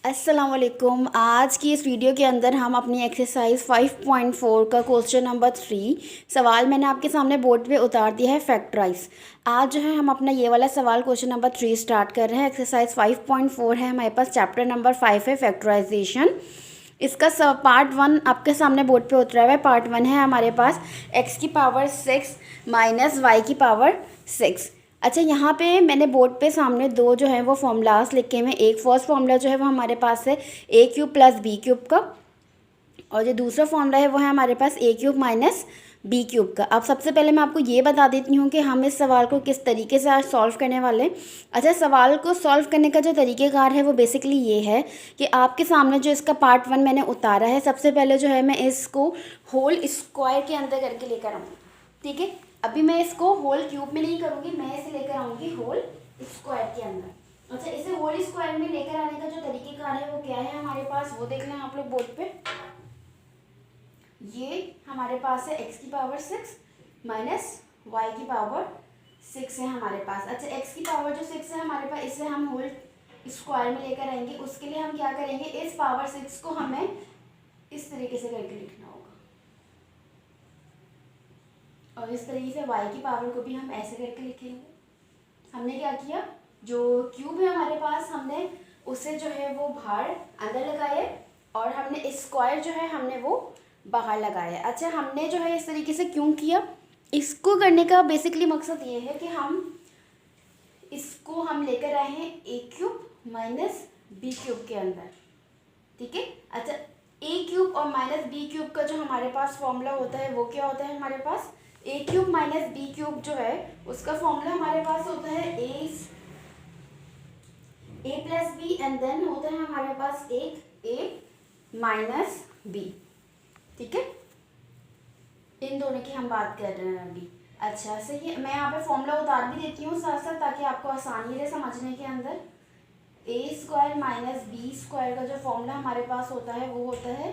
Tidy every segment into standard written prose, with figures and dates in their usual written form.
अस्सलाम वालेकुम। आज की इस वीडियो के अंदर हम अपनी एक्सरसाइज 5.4 का क्वेश्चन नंबर 3 सवाल मैंने आपके सामने बोर्ड पे उतार दिया है, फैक्टराइज। आज जो है हम अपना ये वाला सवाल क्वेश्चन नंबर 3 स्टार्ट कर रहे हैं। एक्सरसाइज 5.4 है हमारे पास, चैप्टर नंबर 5 है फैक्टराइजेशन। इसका पार्ट 1 आपके सामने बोर्ड पे उतरा हुआ है। पार्ट 1 है हमारे पास x की पावर 6 माइनस y की पावर 6। अच्छा, यहाँ पे मैंने बोर्ड पे सामने दो जो है वो फॉर्मूलाज लिखे हुए हैं। एक फर्स्ट फॉर्मूला जो है वो हमारे पास है A cube plus B cube का, और जो दूसरा फॉर्मूला है वो है हमारे पास a cube minus B cube का। अब सबसे पहले मैं आपको ये बता देती हूँ कि हम इस सवाल को किस तरीके से आज सॉल्व करने वाले हैं। अच्छा, सवाल को सॉल्व करने का जो तरीक़ेकार है वो बेसिकली ये है कि आपके सामने जो इसका पार्ट 1 मैंने उतारा है, सबसे पहले जो है मैं इसको होल स्क्वायर के अंदर करके लेकर आऊँगी। ठीक है, अभी मैं इसको होल क्यूब में नहीं करूँगी, मैं इसे लेकर आऊँगी होल स्क्वायर के अंदर। अच्छा, इसे होल स्क्वायर में लेकर आने का जो तरीक़ेकार है वो क्या है हमारे पास, वो देख लें आप लोग बोर्ड पे। ये हमारे पास है x की पावर 6 माइनस y की पावर 6 है हमारे पास। अच्छा, x की पावर जो 6 है हमारे पास, इसे हम होल स्क्वायर में लेकर आएंगे। उसके लिए हम क्या करेंगे, इस पावर 6 को हमें इस तरीके से करके लिखना होगा, और इस तरीके से y की पावर को भी हम ऐसे करके लिखेंगे। हमने क्या किया, जो क्यूब है हमारे पास, हमने उसे जो है वो बाहर अंदर लगाए, और हमने स्क्वायर जो है हमने वो बाहर लगाया। अच्छा, हमने जो है इस तरीके से क्यों किया, इसको करने का बेसिकली मकसद ये है कि हम लेकर आए हैं ए क्यूब माइनस बी क्यूब के अंदर। ठीक है। अच्छा, ए क्यूब और माइनस बी क्यूब का जो हमारे पास फॉर्मूला होता है वो क्या होता है हमारे पास, a cube minus B cube जो है उसका फॉर्मूला हमारे पास होता है ए प्लस बी, एंड देन होता है हमारे पास एक ए माइनस बी। ठीक है, इन दोनों की हम बात कर रहे हैं अभी। अच्छा, सही है, मैं यहाँ पे फॉर्मूला उतार भी देती हूँ साथ साथ, ताकि आपको आसानी रहे समझने के अंदर। ए स्क्वायर माइनस बी स्क्वायर का जो फॉर्मूला हमारे पास होता है वो होता है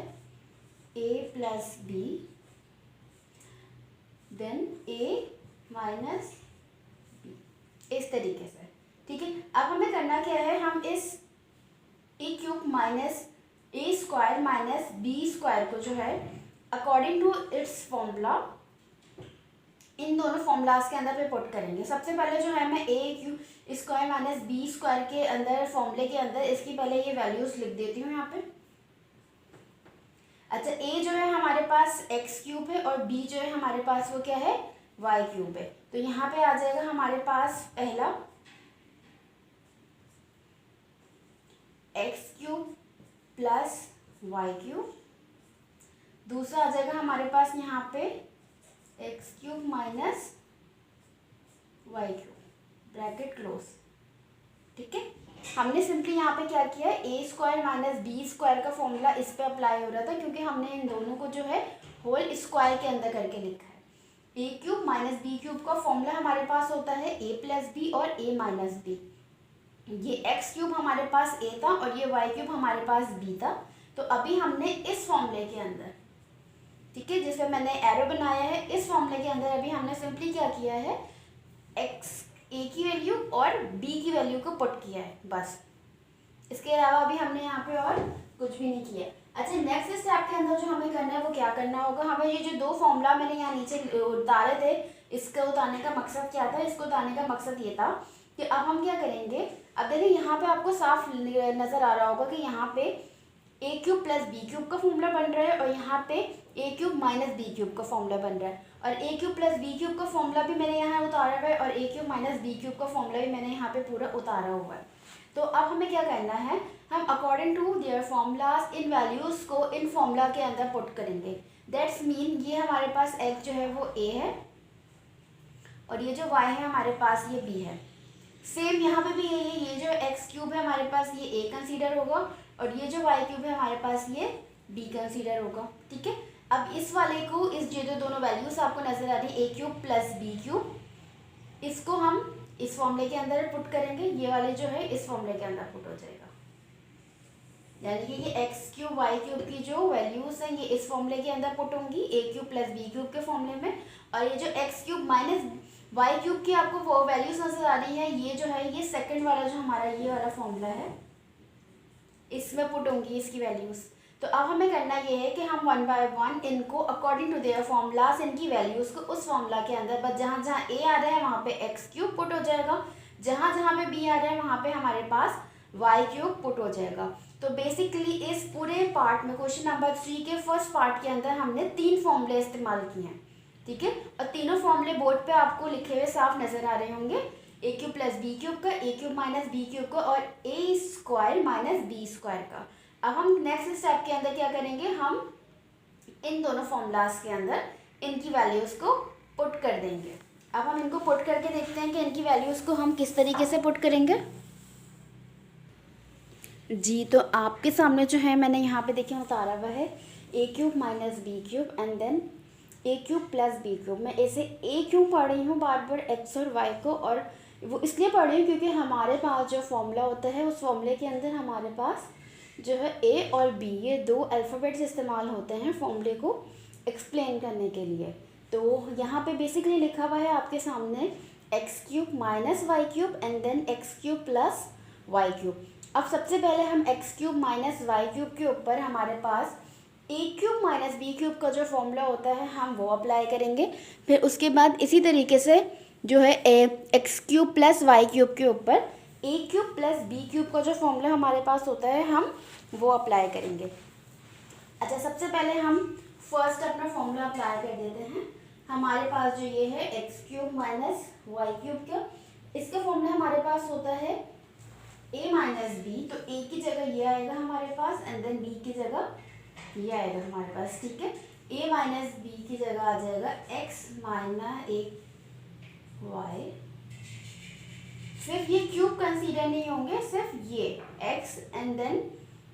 ए plus B then A minus B, इस तरीके से। ठीक है, अब हमें करना क्या है, हम इस a cube minus a square minus B square को जो है अकॉर्डिंग टू इट्स फॉर्मूला इन दोनों फॉर्मूलाज के अंदर पे पुट करेंगे। सबसे पहले जो है मैं A cube square minus B square के अंदर फॉर्मूले के अंदर इसकी पहले ये वैल्यूज लिख देती हूँ यहाँ पे। अच्छा, ए जो है हमारे पास एक्स क्यूब है और बी जो है हमारे पास वो क्या है, वाई क्यूब है। तो यहाँ पे आ जाएगा हमारे पास पहला x cube plus y cube, दूसरा आ जाएगा हमारे पास यहाँ पे x cube minus y cube, bracket close. ठीक है, हमने सिंपली यहाँ पे क्या किया, a square minus B square का फॉर्मूला इस पे अप्लाई हो रहा था, क्योंकि हमने इन दोनों को जो है होल स्क्वायर के अंदर करके लिखा है। A cube minus B cube का फॉर्मूला हमारे पास होता है ए प्लस बी और ए माइनस बी। ये एक्स क्यूब हमारे पास ए था और ये वाई क्यूब हमारे पास बी था। तो अभी हमने इस फॉर्मूले के अंदर, ठीक है, जिसमें मैंने एरो बनाया है, इस फॉर्मूले के अंदर अभी हमने सिंपली क्या किया है, एक्स ए की वैल्यू और बी की वैल्यू को पुट किया है, बस। इसके अलावा अभी हमने यहाँ पे और कुछ भी नहीं किया। अच्छा, नेक्स्ट स्टेप के अंदर जो हमें करना है वो क्या करना होगा, हमें ये जो दो फॉर्मूला मैंने यहाँ नीचे उतारे थे, इसका उतारने का मकसद क्या था, इसको उतारने का मकसद ये था कि अब हम क्या करेंगे। अब देखिए यहाँ पे आपको साफ नजर आ रहा होगा कि यहाँ पे ए क्यूब प्लस बी क्यूब का फॉर्मूला बन रहा है, और यहाँ पे ए क्यूब माइनस बी क्यूब का फॉर्मूला बन रहा है, और ए क्यूब प्लस बी क्यूब का फॉर्मूला भी मैंने यहाँ उतारा हुआ है, और ए क्यूब माइनस बी क्यूब का फॉर्मूला भी मैंने यहाँ पे पूरा उतारा हुआ है। तो अब हमें क्या करना है, हम अकॉर्डिंग टू देयर फॉर्मूलाज इन वैल्यूज़ को इन फॉर्मूला के अंदर पुट करेंगे। दैट्स मीन ये हमारे पास एक्स जो है वो ए है, और ये जो वाई है हमारे पास ये बी है। सेम यहाँ पे भी यही है, ये जो एक्स क्यूब है हमारे पास ये ए कंसीडर होगा, और ये जो वाई क्यूब है हमारे पास ये बी कंसीडर होगा। ठीक है, अब इस वाले को, इस जो दो वैल्यूज आपको नजर आ रही है A cube plus B cube, इसको हम इस फॉर्मूले के अंदर पुट करेंगे। ये वाले जो है इस फॉर्मूले के अंदर पुट हो जाएगा, यानी कि ये एक्स क्यूब वाई क्यूब की जो वैल्यूज हैं ये इस फॉर्मूले के अंदर पुट होंगी a cube plus B cube के फॉर्मूले में, और ये जो x cube minus y cube की आपको वो वैल्यूज नजर आ रही है, ये जो है ये सेकंड वाला जो हमारा ये वाला फॉर्मूला है, इसमें पुट होंगी इसकी वैल्यूज़। तो अब हमें करना ये है कि हम 1 बाय 1 इनको अकॉर्डिंग टू देयर फॉर्मूलाज इनकी वैल्यूज़ को उस फॉर्मूला के अंदर बस जहाँ जहाँ ए आ रहा है वहाँ पे एक्स क्यूब पुट हो जाएगा, जहाँ जहाँ पे बी आ रहा है वहाँ पे हमारे पास वाई क्यूब पुट हो जाएगा। तो बेसिकली इस पूरे पार्ट में क्वेश्चन नंबर 3 के फर्स्ट पार्ट के अंदर हमने 3 फॉर्मूले इस्तेमाल किए हैं, ठीक है। और तीनों फॉर्मूले बोर्ड पे आपको लिखे हुए साफ नजर आ रहे होंगे, ए क्यूब प्लस बी क्यूब का, ए क्यूब माइनस बी क्यूब का और ए स्क्वायर माइनस बी स्क्वायर का। अब हम नेक्स्ट स्टेप के अंदर क्या करेंगे, हम इन दोनों फॉर्मूलाज के अंदर इनकी वैल्यूज़ को पुट कर देंगे। अब हम इनको पुट करके देखते हैं कि इनकी वैल्यूज़ को हम किस तरीके से पुट करेंगे। जी, तो आपके सामने जो है मैंने यहाँ पे देखिए उतारा हुआ है A cube minus B cube and then A cube plus B cube. मैं ऐसे ए क्यों पढ़ रही हूँ बार बार एक्स और वाई को, और वो इसलिए पढ़ रही हूँ क्योंकि हमारे पास जो फॉर्मूला होता है उस फॉर्मूले के अंदर हमारे पास जो है ए और बी ये 2 अल्फ़ाबेट्स इस्तेमाल होते हैं फॉर्मूले को एक्सप्लेन करने के लिए। तो यहाँ पे बेसिकली लिखा हुआ है आपके सामने x cube minus y cube and then x cube plus y cube. अब सबसे पहले हम x cube minus y cube के ऊपर हमारे पास a cube minus B cube का जो फॉर्मूला होता है हम वो अप्लाई करेंगे। फिर उसके बाद इसी तरीके से जो है x cube plus y cube के ऊपर a cube plus B cube का जो फॉर्मूला हमारे पास होता है हम वो अप्लाई करेंगे। अच्छा, सबसे पहले हम फर्स्ट अपना फॉर्मूला अप्लाई कर देते हैं। हमारे पास जो ये है x cube minus y cube का, इसका फॉर्मूला हमारे पास होता है ए माइनस बी। तो ए की जगह ये आएगा हमारे पास एंड देन बी की जगह ये आएगा हमारे पास, ठीक है। ए माइनस बी की जगह आ जाएगा एक्स माइनस ए वाई। फिर ये क्यूब कंसीडर नहीं होंगे, सिर्फ ये एक्स एंड देन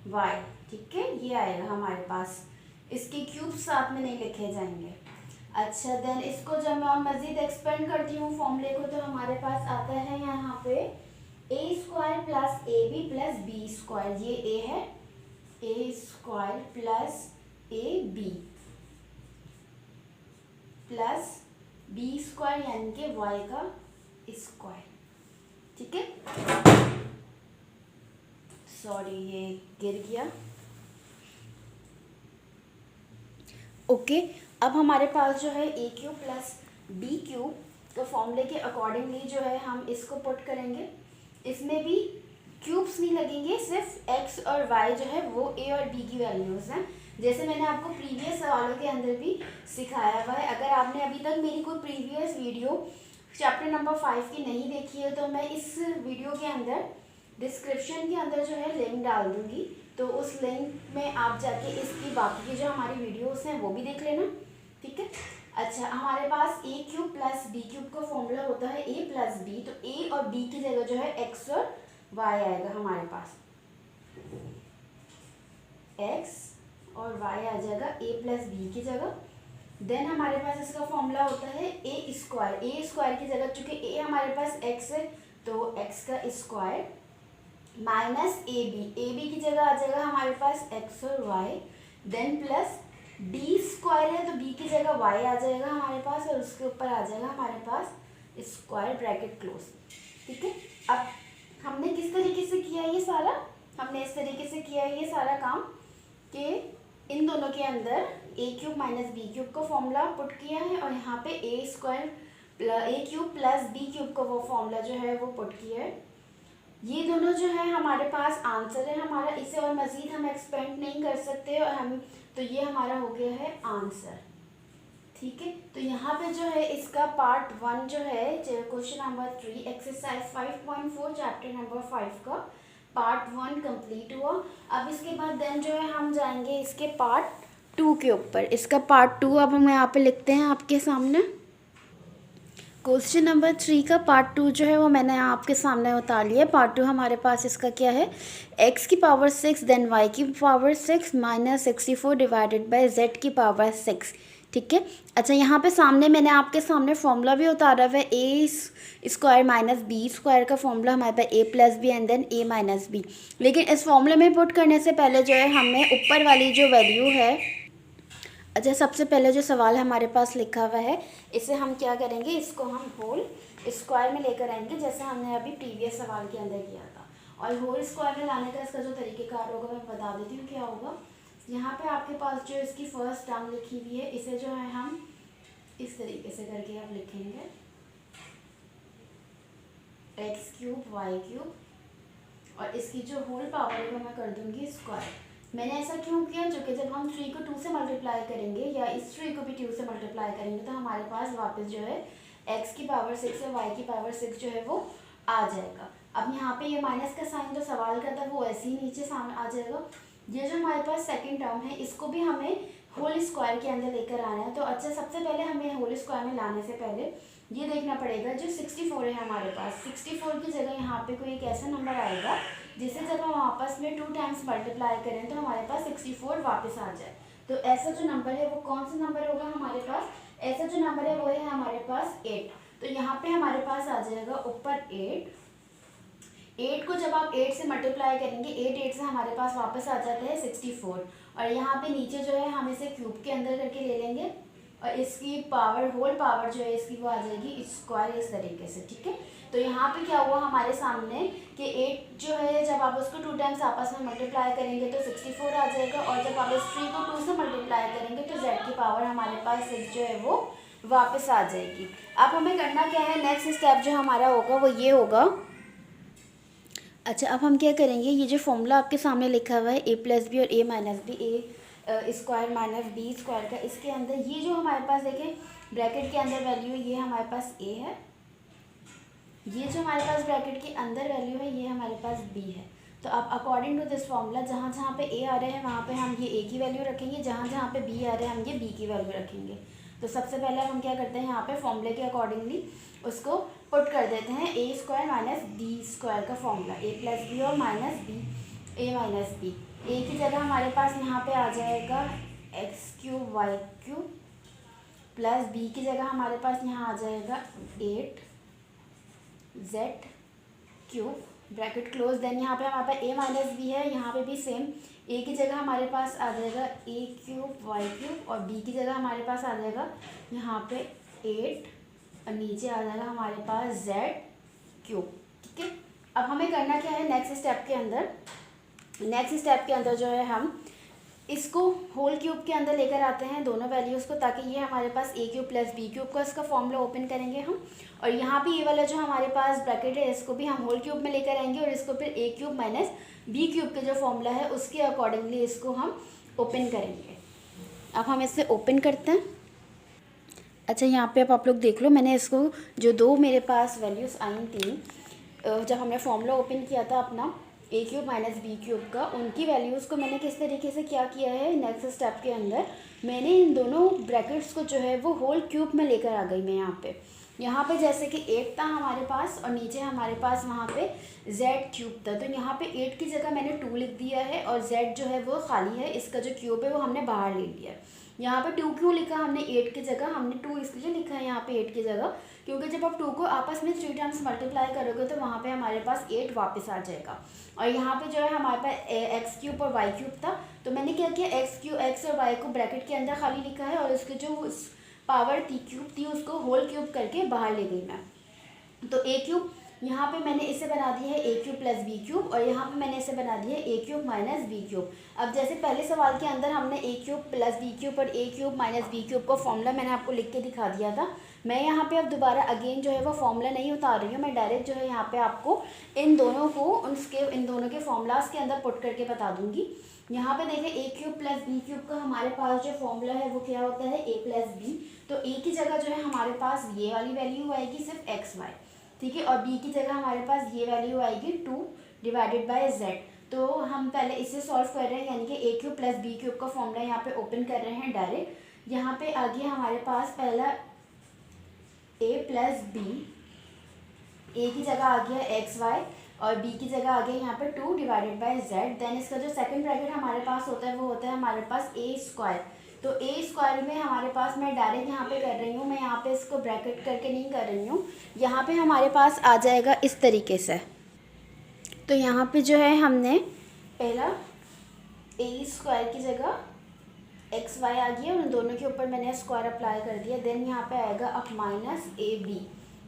वाई, ठीक है, ये आएगा हमारे पास। इसके क्यूब साथ में नहीं लिखे जाएंगे। अच्छा, देन इसको जब मैं और मज़ीद एक्सपेंड करती हूँ फॉर्मूले को तो हमारे पास आता है यहाँ पे A square plus A B plus B square. ये ए है, A square plus A B plus B square यानी कि वाई का स्क्वायर, ठीक है। सॉरी, ये गिर गया। ओके, अब हमारे पास जो है A cube plus B cube तो फॉर्मूले के अकॉर्डिंगली जो है हम इसको पुट करेंगे। इसमें भी क्यूब्स नहीं लगेंगे, सिर्फ एक्स और वाई जो है वो ए और बी की वैल्यूज़ हैं, जैसे मैंने आपको प्रीवियस सवालों के अंदर भी सिखाया हुआ है। अगर आपने अभी तक मेरी कोई प्रीवियस वीडियो चैप्टर नंबर 5 की नहीं देखी है तो मैं इस वीडियो के अंदर डिस्क्रिप्शन के अंदर जो है लिंक डाल दूँगी, तो उस लिंक में आप जाके इसकी बाकी की जो हमारी वीडियोज़ हैं वो भी देख लेना, ठीक है। अच्छा, हमारे पास a cube plus B cube का फॉर्मूला होता है ए प्लस बी। तो ए और बी की जगह जो है एक्स और वाई आएगा हमारे पास, एक्स और वाई आ जाएगा ए प्लस बी की जगह। देन हमारे पास इसका फॉर्मूला होता है ए स्क्वायर। ए स्क्वायर की जगह चूँकि ए हमारे पास एक्स है तो एक्स का स्क्वायर माइनस ए बी की जगह आ जाएगा हमारे पास एक्स और y. Then plus B square है तो बी की जगह वाई आ जाएगा हमारे पास और उसके ऊपर आ जाएगा हमारे पास स्क्वायर ब्रैकेट क्लोज, ठीक है। अब हमने किस तरीके से किया ये सारा, हमने इस तरीके से किया ये सारा काम कि इन दोनों के अंदर ए क्यूब माइनस बी क्यूब का फॉर्मूला पुट किया है और यहाँ पे A square A cube plus B cube का वो फॉर्मूला जो है वो पुट किया है। ये दोनों जो है हमारे पास आंसर है हमारा, इसे और मज़ीद हम एक्सपेंड नहीं कर सकते और हम तो ये हमारा हो गया है आंसर, ठीक है। तो यहाँ पे जो है इसका पार्ट 1 जो है question number 3 exercise 5.4 chapter number 5 का पार्ट 1 कंप्लीट हुआ। अब इसके बाद देन जो है हम जाएंगे इसके पार्ट 2 के ऊपर। इसका पार्ट 2 अब हम यहाँ पे लिखते हैं आपके सामने। क्वेश्चन नंबर 3 का पार्ट 2 जो है वो मैंने आपके सामने उतार लिया। पार्ट 2 हमारे पास इसका क्या है, x की पावर 6 देन y की power 6 minus 64 divided by z की पावर 6, ठीक है। अच्छा, यहाँ पे सामने मैंने आपके सामने फॉर्मूला भी उतारा हुआ है A square minus B square का फॉर्मूला हमारे पास A plus B and then A minus B. लेकिन इस फॉर्मूले में पुट करने से पहले जो है हमें ऊपर वाली जो वैल्यू है, अच्छा सबसे पहले जो सवाल हमारे पास लिखा हुआ है इसे हम क्या करेंगे, इसको हम होल स्क्वायर में लेकर आएंगे जैसे हमने अभी प्रीवियस सवाल के अंदर किया था। और होल स्क्वायर में लाने का इसका जो तरीक़ेकार होगा मैं बता देती हूँ क्या होगा। यहाँ पे आपके पास जो इसकी फर्स्ट टर्म लिखी हुई है, इसे जो है हम इस तरीके से करके आप लिखेंगे एक्स क्यूब वाई क्यूब, और इसकी जो होल पावर है वो मैं कर दूँगी स्क्वायर। मैंने ऐसा क्यों किया, जो कि जब हम 3 को 2 से मल्टीप्लाई करेंगे या इस 3 को भी 2 से मल्टीप्लाई करेंगे तो हमारे पास वापस जो है x की पावर 6 और y की पावर 6 जो है वो आ जाएगा। अब यहाँ पे ये माइनस का साइन जो सवाल का था वो ऐसे ही नीचे सामने आ जाएगा। ये जो हमारे पास सेकंड टर्म है इसको भी हमें होल स्क्वायर के अंदर लेकर आना है। तो अच्छा, सबसे पहले हमें होल स्क्वायर में लाने से पहले ये देखना पड़ेगा जो 64 है हमारे पास, 64 की जगह यहाँ पे कोई एक ऐसा नंबर आएगा जिसे जब हम आपस में 2 टाइम्स मल्टीप्लाई करें तो हमारे पास 64 वापस आ जाए। तो ऐसा जो नंबर है वो कौन सा नंबर होगा हमारे पास, ऐसा जो नंबर है वो है हमारे पास 8। तो यहाँ पे हमारे पास आ जाएगा ऊपर 8 को जब आप 8 से मल्टीप्लाई करेंगे 8 से हमारे पास वापस आ जाता है 64, और यहाँ पे नीचे जो है हम इसे क्यूब के अंदर करके ले लेंगे और इसकी पावर होल पावर जो है इसकी वो आ जाएगी स्क्वायर इस तरीके से, ठीक है। तो यहाँ पे क्या हुआ हमारे सामने कि 8 जो है जब आप उसको 2 टाइम्स आपस में मल्टीप्लाई करेंगे तो 64 आ जाएगा, और जब आप इस 3 को 2 से मल्टीप्लाई करेंगे तो z की पावर हमारे पास 6 जो है वो वापस आ जाएगी। अब हमें करना क्या है, नेक्स्ट स्टेप जो हमारा होगा वो ये होगा। अच्छा, अब हम क्या करेंगे, ये जो फॉर्मूला आपके सामने लिखा हुआ है a प्लस बी और a minus b, a square minus B square का, इसके अंदर ये जो हमारे पास देखें ब्रैकेट के अंदर वैल्यू है ये हमारे पास a है, ये जो हमारे पास ब्रैकेट के अंदर वैल्यू है ये हमारे पास b है। तो अब अकॉर्डिंग टू दिस फॉर्मूला जहाँ जहाँ पे a आ रहे हैं वहाँ पे हम ये a की वैल्यू रखेंगे, जहाँ जहाँ पे b आ रहे हैं हम ये b की वैल्यू रखेंगे। तो सबसे पहले हम क्या करते हैं, यहाँ पे फॉर्मूले के अकॉर्डिंगली उसको पुट कर देते हैं a square minus B square का फॉर्मूला, a प्लस बी और minus b a minus b. a की जगह हमारे पास यहाँ पे आ जाएगा x cube y cube, plus b की जगह हमारे पास यहाँ आ जाएगा 8 z cube, bracket close. Then यहाँ पे हमारे पास a माइनस बी है, यहाँ पे भी सेम a की जगह हमारे पास आ जाएगा a क्यूब वाई क्यूब, और b की जगह हमारे पास आ जाएगा यहाँ पे 8 और नीचे आ जाएगा हमारे पास z क्यूब, ठीक है। अब हमें करना क्या है, नेक्स्ट स्टेप के अंदर जो है हम इसको होल क्यूब के अंदर लेकर आते हैं दोनों वैल्यूज़ को, ताकि ये हमारे पास a cube plus B cube का इसका फॉर्मूला ओपन करेंगे हम, और यहाँ पे ये वाला जो हमारे पास ब्रैकेट है इसको भी हम होल क्यूब में लेकर आएंगे और इसको फिर a cube minus B cube का जो फॉर्मूला है उसके अकॉर्डिंगली इसको हम ओपन करेंगे। अब हम इसे ओपन करते हैं। अच्छा, यहाँ पे अब आप लोग देख लो, मैंने इसको जो दो मेरे पास वैल्यूज़ आई थी जब हमने फॉर्मूला ओपन किया था अपना a cube minus B cube का, उनकी वैल्यूज़ को मैंने किस तरीके से क्या किया है, नेक्स्ट स्टेप के अंदर मैंने इन दोनों ब्रैकेट्स को जो है वो होल क्यूब में लेकर आ गई मैं यहाँ पे जैसे कि 8 था हमारे पास और नीचे हमारे पास वहाँ पे z क्यूब था, तो यहाँ पे 8 की जगह मैंने 2 लिख दिया है और z जो है वो खाली है, इसका जो क्यूब है वो हमने बाहर ले लिया है। यहाँ पे 2 क्यों लिखा हमने 8 की जगह, हमने 2 इसलिए लिखा है यहाँ पे 8 की जगह क्योंकि जब आप 2 को आपस में 3 टाइम्स मल्टीप्लाई करोगे तो वहाँ पे हमारे पास 8 वापस आ जाएगा। और यहाँ पे जो है हमारे पास एक्स क्यूब और वाई क्यूब था, तो मैंने क्या किया, एक्स और वाई को ब्रैकेट के अंदर खाली लिखा है और उसके जो पावर थी क्यूब थी उसको होल क्यूब करके बाहर ले गई मैं। तो ए क्यूब यहाँ पे मैंने इसे बना दिया है a cube plus B cube और यहाँ पे मैंने इसे बना दिया है a cube minus B cube. अब जैसे पहले सवाल के अंदर हमने a cube plus B cube और a cube minus B cube का फॉर्मूला मैंने आपको लिख के दिखा दिया था। मैं यहाँ पे अब दोबारा अगेन जो है वो फॉर्मूला नहीं उतार रही हूँ, मैं डायरेक्ट जो है यहाँ पे आपको इन दोनों के फॉर्मूलाज के अंदर पुट करके बता दूँगी। यहाँ पे देखें a cube plus B cube का हमारे पास जो फॉर्मूला है वो क्या होता है a प्लस बी। तो a की जगह जो है हमारे पास ये वाली वैल्यू आएगी सिर्फ एक्स वाई, ठीक है, और b की जगह हमारे पास ये वैल्यू आएगी 2 डिवाइडेड बाय z। तो हम पहले इसे सॉल्व कर रहे हैं यानी कि a cube plus B cube का फॉर्मूला यहाँ पे ओपन कर रहे हैं डायरेक्ट। यहाँ पे आ गया हमारे पास पहला a प्लस बी, a की जगह आ गया एक्स वाई और b की जगह आ गया यहाँ पे 2 डिवाइडेड बाय z। देन इसका जो सेकंड ब्रैकेट हमारे पास होता है वो होता है हमारे पास a स्क्वायर। तो a स्क्वायर में हमारे पास मैं डायरेक्ट यहाँ पे कर रही हूँ, मैं यहाँ पे इसको ब्रैकेट करके नहीं कर रही हूँ। यहाँ पे हमारे पास आ जाएगा इस तरीके से। तो यहाँ पे जो है हमने पहला a स्क्वायर की जगह एक्स वाई आ गया और उन दोनों के ऊपर मैंने स्क्वायर अप्लाई कर दिया। देन यहाँ पे आएगा अब माइनस ए बी,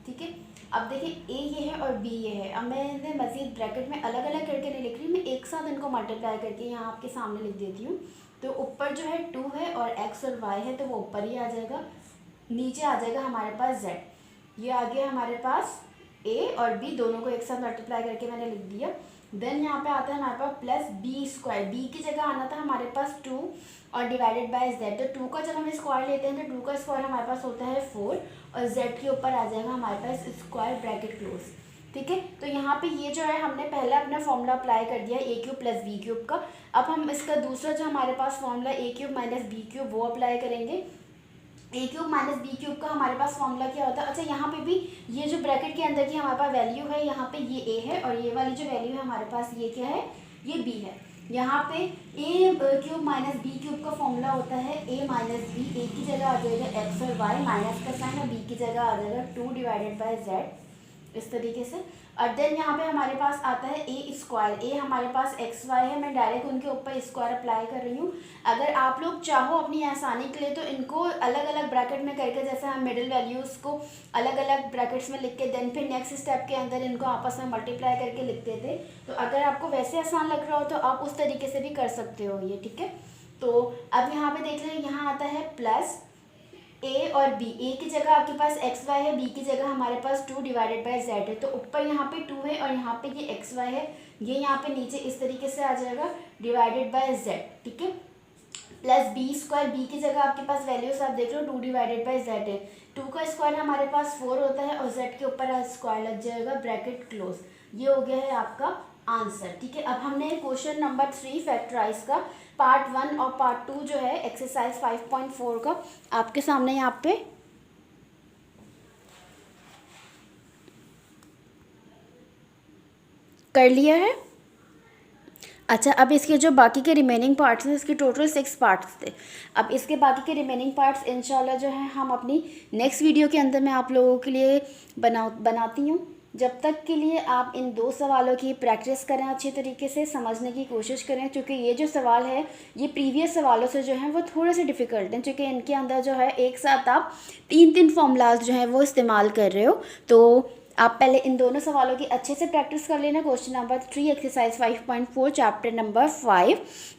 ठीक है। अब देखिए ए ये है और बी ये है। अब मैंने मज़ीद ब्रैकेट में अलग अलग करके नहीं लिख रही, मैं एक साथ इनको मल्टीप्लाई करके यहाँ आपके सामने लिख देती हूँ। तो ऊपर जो है 2 है और x और y है तो वो ऊपर ही आ जाएगा, नीचे आ जाएगा हमारे पास z। ये आ गया हमारे पास a और b दोनों को एक साथ मल्टीप्लाई करके मैंने लिख दिया। देन यहाँ पे आता है हमारे पास प्लस बी स्क्वायर, बी की जगह आना था हमारे पास 2 और डिवाइडेड बाय z। तो 2 का जब हम स्क्वायर लेते हैं तो 2 का स्क्वायर हमारे पास होता है 4 और z के ऊपर आ जाएगा हमारे पास स्क्वायर ब्रैकेट क्लोज। ठीक है, तो यहाँ पे ये जो है हमने पहले अपना फॉर्मूला अप्लाई कर दिया ए क्यूब प्लस बी क्यूब का। अब हम इसका दूसरा जो हमारे पास फॉर्मूला ए क्यूब माइनस बी क्यूब वो अप्लाई करेंगे। ए क्यूब माइनस बी क्यूब का हमारे पास फॉर्मूला क्या होता है, अच्छा यहाँ पे भी ये जो ब्रैकेट के अंदर की हमारे पास वैल्यू है, यहाँ पे ये ए है और ये वाली जो वैल्यू है हमारे पास ये क्या है, ये बी है। यहाँ पे ए क्यूब माइनस बी क्यूब का फॉर्मूला होता है ए माइनस बी, ए की जगह आ जाएगा एक्स और वाई, माइनस का साइन, और बी की जगह आ जाएगा 2 डिवाइडेड बाय जेड, इस तरीके से। और देन यहाँ पे हमारे पास आता है ए स्क्वायर, ए हमारे पास एक्स वाई है, मैं डायरेक्ट उनके ऊपर स्क्वायर अप्लाई कर रही हूँ। अगर आप लोग चाहो अपनी आसानी के लिए तो इनको अलग अलग ब्रैकेट में करके, जैसे हम मिडिल वैल्यूज़ को अलग अलग ब्रैकेट्स में लिख के देन फिर नेक्स्ट स्टेप के अंदर इनको आपस में मल्टीप्लाई करके लिखते थे, तो अगर आपको वैसे आसान लग रहा हो तो आप उस तरीके से भी कर सकते हो ये। ठीक है, तो अब यहाँ पे देख लें, यहाँ आता है प्लस ए और बी, ए की जगह आपके पास एक्स वाई है, बी की जगह हमारे पास 2 डिवाइडेड बाय जेड है। तो ऊपर यहाँ पे 2 है और यहाँ पे ये एक्स वाई है, ये यहाँ पे नीचे इस तरीके से आ जाएगा डिवाइडेड बाय जेड। ठीक है, प्लस बी स्क्वायर, बी की जगह आपके पास वैल्यूज आप देख लो 2 डिवाइडेड बाय जेड है, 2 का स्क्वायर हमारे पास 4 होता है और जेड के ऊपर स्क्वायर लग जाएगा ब्रैकेट क्लोज। ये हो गया है आपका आंसर। ठीक है, अब हमने क्वेश्चन नंबर 3 फैक्टराइज का पार्ट 1 और पार्ट 2 जो है एक्सरसाइज 5.4 का आपके सामने यहाँ पे कर लिया है। अच्छा, अब इसके जो बाकी के रिमेनिंग पार्ट्स हैं, इसके टोटल 6 पार्ट्स थे। अब इसके बाकी के रिमेनिंग पार्ट्स इंशाल्लाह जो है हम अपनी नेक्स्ट वीडियो के अंदर मैं आप लोगों के लिए बनाती हूँ। जब तक के लिए आप इन 2 सवालों की प्रैक्टिस करें, अच्छी तरीके से समझने की कोशिश करें, क्योंकि ये जो सवाल है ये प्रीवियस सवालों से जो है वो थोड़े से डिफ़िकल्ट हैं, क्योंकि इनके अंदर जो है एक साथ आप 3 फार्मूलाज जो हैं वो इस्तेमाल कर रहे हो। तो आप पहले इन दोनों सवालों की अच्छे से प्रैक्टिस कर लेना। Question number 3 exercise 5.4 chapter number 5।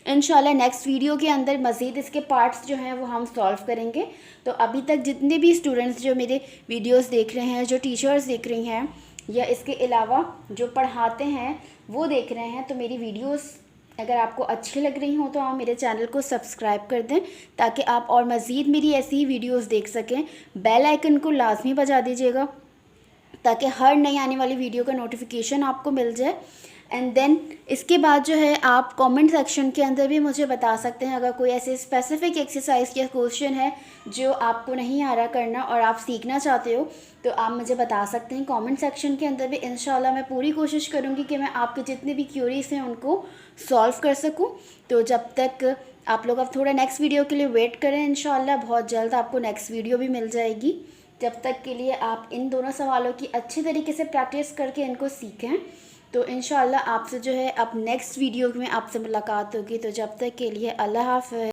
इंशाल्लाह नेक्स्ट वीडियो के अंदर मज़ीद इसके पार्ट्स जो हैं वो हम सॉल्व करेंगे। तो अभी तक जितने भी स्टूडेंट्स जो मेरे वीडियोस देख रहे हैं, जो टीचर्स देख रही हैं या इसके अलावा जो पढ़ाते हैं वो देख रहे हैं, तो मेरी वीडियोस अगर आपको अच्छी लग रही हो तो आप मेरे चैनल को सब्सक्राइब कर दें, ताकि आप और मज़ीद मेरी ऐसी ही वीडियोस देख सकें। बेल आइकन को लाजमी बजा दीजिएगा ताकि हर नई आने वाली वीडियो का नोटिफिकेशन आपको मिल जाए। एंड देन इसके बाद जो है आप कमेंट सेक्शन के अंदर भी मुझे बता सकते हैं, अगर कोई ऐसे स्पेसिफिक एक्सरसाइज या क्वेश्चन है जो आपको नहीं आ रहा करना और आप सीखना चाहते हो, तो आप मुझे बता सकते हैं कमेंट सेक्शन के अंदर भी। इंशाल्लाह मैं पूरी कोशिश करूँगी कि मैं आपके जितने भी क्यूरीज हैं उनको सॉल्व कर सकूँ। तो जब तक आप लोग अब थोड़ा नेक्स्ट वीडियो के लिए वेट करें, इंशाल्लाह बहुत जल्द आपको नेक्स्ट वीडियो भी मिल जाएगी। जब तक के लिए आप इन दोनों सवालों की अच्छी तरीके से प्रैक्टिस करके इनको सीखें, तो इंशाल्लाह आपसे जो है अब नेक्स्ट वीडियो में आपसे मुलाकात होगी। तो जब तक के लिए अल्लाह हाफ़िज़।